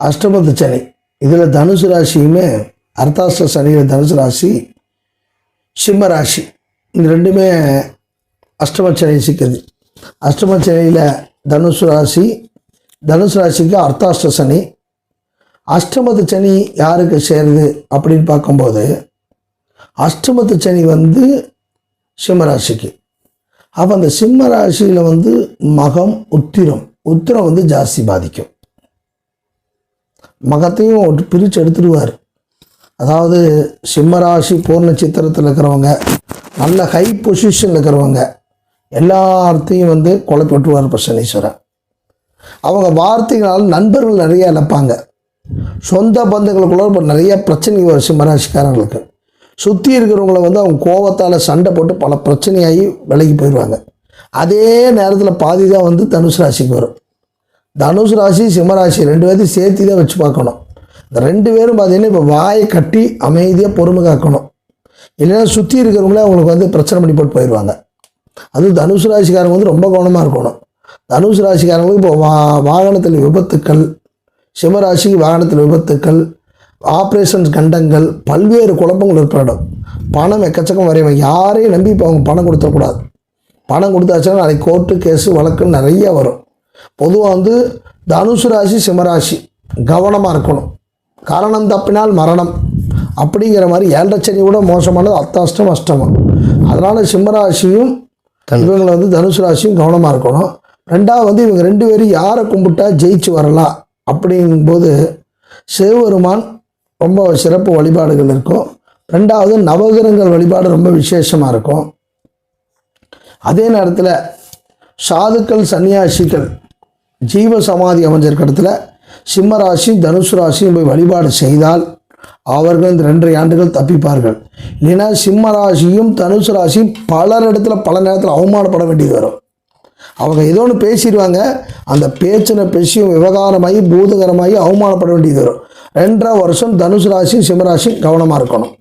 அஷ்டமத்து சனி. இதில் தனுசு ராசியுமே அர்த்தாஷ்ட சனியில் தனுசு ராசி, சிம்ம ராசி, இந்த ரெண்டுமே அஷ்டம சனி சிக்குது. அஷ்டம சனியில் தனுசு ராசி, தனுசு ராசிக்கு அர்த்தாஷ்ட சனி. அஷ்டமத்து சனி யாருக்கு சேருது அப்படின்னு பார்க்கும்போது அஷ்டமத்து சனி சிம்மராசிக்கு. அப்போ அந்த சிம்ம ராசியில் மகம், உத்திரம் ஜாஸ்தி பாதிக்கும். மகத்தையும் பிரித்து எடுத்துடுவார். அதாவது சிம்மராசி பூர்ண சித்திரத்தில் இருக்கிறவங்க, நல்ல ஹை பொசிஷனில் இருக்கிறவங்க எல்லாத்தையும் குழப்பிட்டுருவார் இப்போ சனீஸ்வரன். அவங்க வார்த்தைகளால் நண்பர்கள் நிறைய இழப்பாங்க. சொந்த பந்தங்களுக்குள்ள இப்போ நிறைய பிரச்சனை வரும் சிம்மராசிக்காரங்களுக்கு. சுற்றி இருக்கிறவங்கள அவங்க கோபத்தால் சண்டை போட்டு பல பிரச்சனையாகி விலகி போயிடுவாங்க. அதே நேரத்தில் பாதி தான் தனுசு ராசிக்கு வரும். தனுசு ராசி சிம்மராசி ரெண்டு பேர்த்தையும் சேர்த்து தான் வச்சு பார்க்கணும். இந்த ரெண்டு பேரும் பார்த்தீங்கன்னா இப்போ வாயை கட்டி அமைதியாக பொறுமை காக்கணும். இல்லைன்னா சுற்றி இருக்கிறவங்களே அவங்களுக்கு பிரச்சனை பண்ணி போட்டு போயிடுவாங்க. அது தனுசு ராசிக்காரங்க ரொம்ப கவனமாக இருக்கணும். தனுசு ராசிக்காரங்களுக்கு இப்போ வாகனத்தில் விபத்துக்கள், சிம்மராசிக்கு வாகனத்தில் விபத்துக்கள், ஆப்ரேஷன்ஸ் கண்டங்கள், பல்வேறு குழப்பங்கள் ஏற்படும். பணம் எக்கச்சக்கம் வரையும் யாரையும் நம்பி இப்போ அவங்க பணம் கொடுத்துடக்கூடாது. பணம் கொடுத்தாச்சுன்னா நாளைக்கு கோர்ட்டு கேஸு வழக்கு நிறைய வரும். பொதுவாக தனுசு ராசி சிம்மராசி கவனமாக இருக்கணும். காரணம் தப்பினால் மரணம் அப்படிங்கிற மாதிரி 7.5 சனி கூட மோசமானது அர்த்தாஷ்டம், அஷ்டமம். அதனால் சிம்மராசியும் இவங்களை தனுசு ராசியும் கவனமாக இருக்கணும். ரெண்டாவது இவங்க ரெண்டு பேரும் யாரை கும்பிட்டா ஜெயிச்சு வரலாம் அப்படிங்கும்போது சிவபெருமான் ரொம்ப சிறப்பு வழிபாடுகள் இருக்கும். ரெண்டாவது நவகிரகங்கள் வழிபாடு ரொம்ப விசேஷமாக இருக்கும். அதே நேரத்தில் சாதுக்கள், சன்னியாசிகள் ஜீவ சமாதி அமைஞ்சிருக்க இடத்துல சிம்மராசி தனுசு ராசியும் போய் வழிபாடு செய்தால் அவர்கள் இந்த 2.5 ஆண்டுகள் தப்பிப்பார்கள். இல்லைன்னா சிம்மராசியும் தனுசு ராசியும் பல நேரத்தில் அவமானப்பட வேண்டியது வரும். அவங்க ஏதோ ஒன்று பேசிடுவாங்க, அந்த பேசியும் விவகாரமாகி பூதகரமாகி அவமானப்பட வேண்டியது வரும். 2.5 வருஷம் தனுசு ராசியும் சிம்மராசியும் கவனமாக இருக்கணும்.